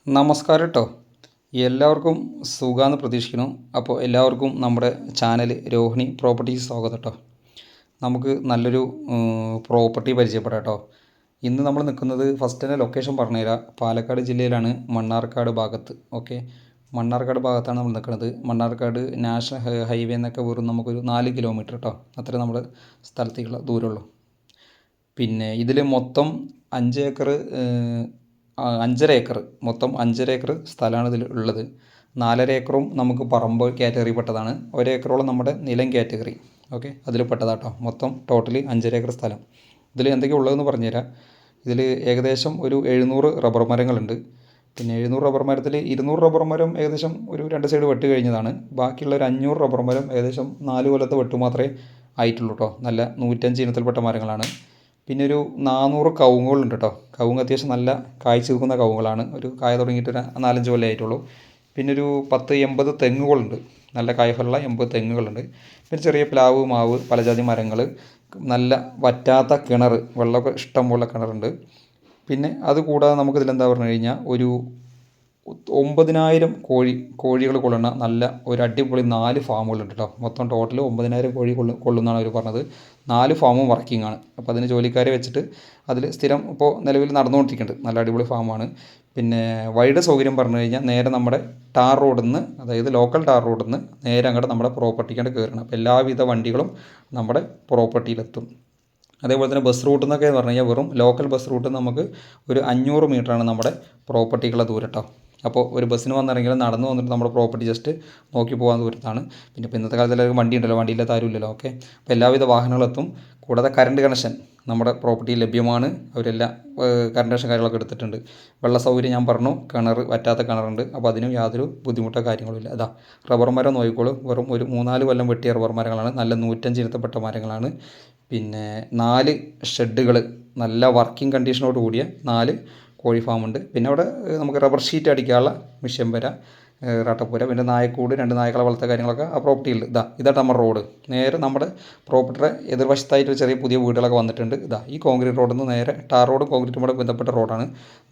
നമസ്കാരം കേട്ടോ. എല്ലാവർക്കും സുഖമാണെന്ന് പ്രതീക്ഷിക്കുന്നു. അപ്പോൾ എല്ലാവർക്കും നമ്മുടെ ചാനൽ രോഹിണി പ്രോപ്പർട്ടീസ് സ്വാഗതം കേട്ടോ. നമുക്ക് നല്ലൊരു പ്രോപ്പർട്ടി പരിചയപ്പെടാം കേട്ടോ. ഇന്ന് നമ്മൾ നിൽക്കുന്നത് ഫസ്റ്റ് തന്നെ ലൊക്കേഷൻ പറഞ്ഞുതരാം. പാലക്കാട് ജില്ലയിലാണ്, മണ്ണാർക്കാട് ഭാഗത്ത്. ഓക്കെ, മണ്ണാർക്കാട് ഭാഗത്താണ് നമ്മൾ നിൽക്കുന്നത്. മണ്ണാർക്കാട് നാഷണൽ ഹൈവേ എന്നൊക്കെ വെറും നമുക്കൊരു 4 കിലോമീറ്റർ കേട്ടോ, അത്രേ നമ്മുടെ സ്ഥലത്തേക്കുള്ള ദൂരമുള്ളൂ. പിന്നെ ഇതിൽ മൊത്തം 5 ഏക്കർ 5.5 ഏക്കർ, മൊത്തം 5.5 ഏക്കർ സ്ഥലമാണ് ഇതിൽ ഉള്ളത്. 4.5 ഏക്കറും നമുക്ക് പറമ്പ് കാറ്റഗറി പെട്ടതാണ്. 1 ഏക്കറോളം നമ്മുടെ നിലം കാറ്റഗറി. ഓക്കെ, അതിൽ പെട്ടതാട്ടോ. മൊത്തം ടോട്ടലി 5.5 ഏക്കർ സ്ഥലം. ഇതിൽ എന്തൊക്കെയാണ് ഉള്ളതെന്ന് പറഞ്ഞുതരാം. ഇതിൽ ഏകദേശം ഒരു 700 റബ്ബർ മരങ്ങളുണ്ട്. പിന്നെ 700 റബ്ബർ മരത്തിൽ 200 റബ്ബർ മരം ഏകദേശം ഒരു 2 സൈഡ് വെട്ട് കഴിഞ്ഞതാണ്. ബാക്കിയുള്ള ഒരു 500 റബ്ബർ മരം ഏകദേശം 4 കൊല്ലത്തെ വെട്ട് മാത്രമേ ആയിട്ടുള്ളൂ കേട്ടോ. നല്ല 105 ഇനത്തിൽപ്പെട്ട മരങ്ങളാണ്. പിന്നെ ഒരു 400 കവുങ്ങുകളുണ്ട് കേട്ടോ. കവുങ്ങ് അത്യാവശ്യം നല്ല കായ്ച്ചു നിൽക്കുന്ന കവുങ്ങുകളാണ്. ഒരു കായ തുടങ്ങിയിട്ട് ഒരു 4-5 കൊല്ലം ആയിട്ടുള്ളൂ. പിന്നെ ഒരു 10-80 തെങ്ങുകളുണ്ട്. നല്ല കായ്ഫലമുള്ള 80 തെങ്ങുകളുണ്ട്. പിന്നെ ചെറിയ പ്ലാവ്, മാവ്, പലജാതി മരങ്ങൾ, നല്ല വറ്റാത്ത കിണർ, വെള്ളമൊക്കെ ഇഷ്ടം പോലെ കിണറുണ്ട്. പിന്നെ അതുകൂടാതെ നമുക്കിതിലെന്താ പറഞ്ഞു കഴിഞ്ഞാൽ ഒരു 9000 കോഴികൾ കൊള്ളുന്ന നല്ല ഒരു അടിപൊളി 4 ഫാമുകളുണ്ട് കേട്ടോ. മൊത്തം ടോട്ടൽ 9000 കോഴി കൊള്ളുന്നതാണ് അവർ പറഞ്ഞത്. 4 ഫാമും വർക്കിംഗ് ആണ്. അപ്പോൾ അതിന് ജോലിക്കാരെ വെച്ചിട്ട് അതിൽ സ്ഥിരം ഇപ്പോൾ നിലവിൽ നടന്നുകൊണ്ടിരിക്കുന്നുണ്ട്. നല്ല അടിപൊളി ഫാമാണ്. പിന്നെ വഴിയുടെ സൗകര്യം പറഞ്ഞു കഴിഞ്ഞാൽ നേരെ നമ്മുടെ ടാർ റോഡിൽ നിന്ന്, അതായത് ലോക്കൽ ടാർ റോഡിൽ നിന്ന് നേരെ അങ്ങോട്ട് നമ്മുടെ പ്രോപ്പർട്ടിക്കാണ്ട് കയറണം. അപ്പോൾ എല്ലാവിധ വണ്ടികളും നമ്മുടെ പ്രോപ്പർട്ടിയിലെത്തും. അതേപോലെ തന്നെ ബസ് റൂട്ട് എന്നൊക്കെ പറഞ്ഞു കഴിഞ്ഞാൽ വെറും ലോക്കൽ ബസ് റൂട്ട് നമുക്ക് ഒരു 500 മീറ്ററാണ് നമ്മുടെ പ്രോപ്പർട്ടിക്കുള്ള ദൂരം കേട്ടോ. അപ്പോൾ ഒരു ബസ്സിന് വന്നിറങ്ങിയാൽ നടന്നു വന്നിട്ട് നമ്മുടെ പ്രോപ്പർട്ടി ജസ്റ്റ് നോക്കി പോകാൻ ദൂരത്താണ്. പിന്നെ ഇപ്പോൾ ഇന്നത്തെ കാലത്ത് എല്ലാവർക്കും വണ്ടി ഉണ്ടല്ലോ, വണ്ടിയില്ലാത്ത ആരും ഇല്ലല്ലോ. ഓക്കെ, അപ്പോൾ എല്ലാവിധ വാഹനങ്ങളെത്തും. കൂടാതെ കറണ്ട് കണക്ഷൻ നമ്മുടെ പ്രോപ്പർട്ടിയിൽ ലഭ്യമാണ്. അവരെല്ലാം കറണ്ട് കണക്ഷൻ കാര്യങ്ങളൊക്കെ എടുത്തിട്ടുണ്ട്. വെള്ള സൗകര്യം ഞാൻ പറഞ്ഞു, കിണർ, വറ്റാത്ത കിണറുണ്ട്. അപ്പോൾ അതിനും യാതൊരു ബുദ്ധിമുട്ടോ കാര്യങ്ങളും ഇല്ല. അതാ റബ്ബർ മരം നോക്കിക്കോളൂ, വെറും ഒരു 3-4 കൊല്ലം വെട്ടിയ റബ്ബർ മരങ്ങളാണ്. നല്ല 105 ഇനത്തിൽപ്പെട്ട മരങ്ങളാണ്. പിന്നെ 4 ഷെഡുകൾ, നല്ല വർക്കിംഗ് കണ്ടീഷനോട് കൂടിയ 4 കോഴി ഫാമുണ്ട്. പിന്നെ അവിടെ നമുക്ക് റബ്ബർ ഷീറ്റ് അടിക്കാനുള്ള മിഷ്യൻ വര, റട്ടപ്പുര, പിന്നെ നായക്കൂട്, 2 നായ്ക്കളെ വളർത്ത കാര്യങ്ങളൊക്കെ ആ പ്രോപ്പർട്ടിയിൽ. ഇതാണ് നമ്മുടെ റോഡ്. നേരെ നമ്മുടെ പ്രോപ്പർട്ടിയുടെ എതിർവശത്തായിട്ട് ഒരു ചെറിയ പുതിയ വീടുകളൊക്കെ വന്നിട്ടുണ്ട്. ഈ കോൺക്രീറ്റ് റോഡിൽ നിന്ന് നേരെ ടാർ റോഡും കോൺക്രീറ്റും കൂടെ ബന്ധപ്പെട്ട റോഡാണ്.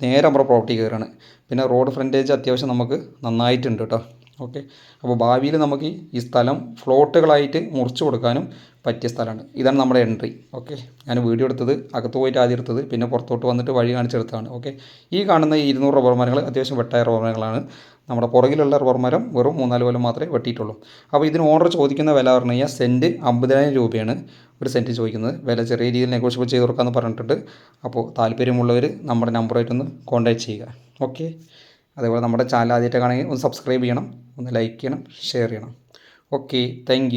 നേരെ നമ്മുടെ പ്രോപ്പർട്ടി കയറാണ്. പിന്നെ റോഡ് ഫ്രണ്ടേജ് അത്യാവശ്യം നമുക്ക് നന്നായിട്ടുണ്ട് കേട്ടോ. ഓക്കെ, അപ്പോൾ ഭാവിയിൽ നമുക്ക് ഈ സ്ഥലം ഫ്ലോട്ടുകളായിട്ട് മുറിച്ച് കൊടുക്കാനും പറ്റിയ സ്ഥലമാണ്. ഇതാണ് നമ്മുടെ എൻട്രി. ഓക്കെ, ഞാൻ വീഡിയോ എടുത്തത് അകത്ത് പോയിട്ട് ആദ്യം എടുത്തത്, പിന്നെ പുറത്തോട്ട് വന്നിട്ട് വഴി കാണിച്ചെടുത്തതാണ്. ഓക്കെ, ഈ കാണുന്ന 200 റബ്ബർ മരങ്ങൾ അത്യാവശ്യം വെട്ടായ റബ്ബർ മരങ്ങളാണ്. നമ്മുടെ പുറകിലുള്ള റബ്ബർ മരം വെറും 3-4 കൊല്ലം മാത്രമേ വെട്ടിയിട്ടുള്ളൂ. അപ്പോൾ ഇതിന് ഓണർ ചോദിക്കുന്ന വില പറഞ്ഞു കഴിഞ്ഞാൽ സെൻറ്റ് 50,000 രൂപയാണ് ഒരു സെൻറ്റ് ചോദിക്കുന്നത്. വില ചെറിയ രീതിയിൽ നെഗോഷ്യബിൾ ചെയ്ത് കൊടുക്കാമെന്ന് പറഞ്ഞിട്ടുണ്ട്. അപ്പോൾ താല്പര്യമുള്ളവർ നമ്മുടെ നമ്പറായിട്ടൊന്ന് കോൺടാക്റ്റ് ചെയ്യുക. ഓക്കെ, അതേപോലെ നമ്മുടെ ചാനൽ ആദ്യമായിട്ട് കാണുമെങ്കിൽ ഒന്ന് സബ്സ്ക്രൈബ് ചെയ്യണം, ഒന്ന് ലൈക്ക് ചെയ്യണം, ഷെയർ ചെയ്യണം. Okay, thank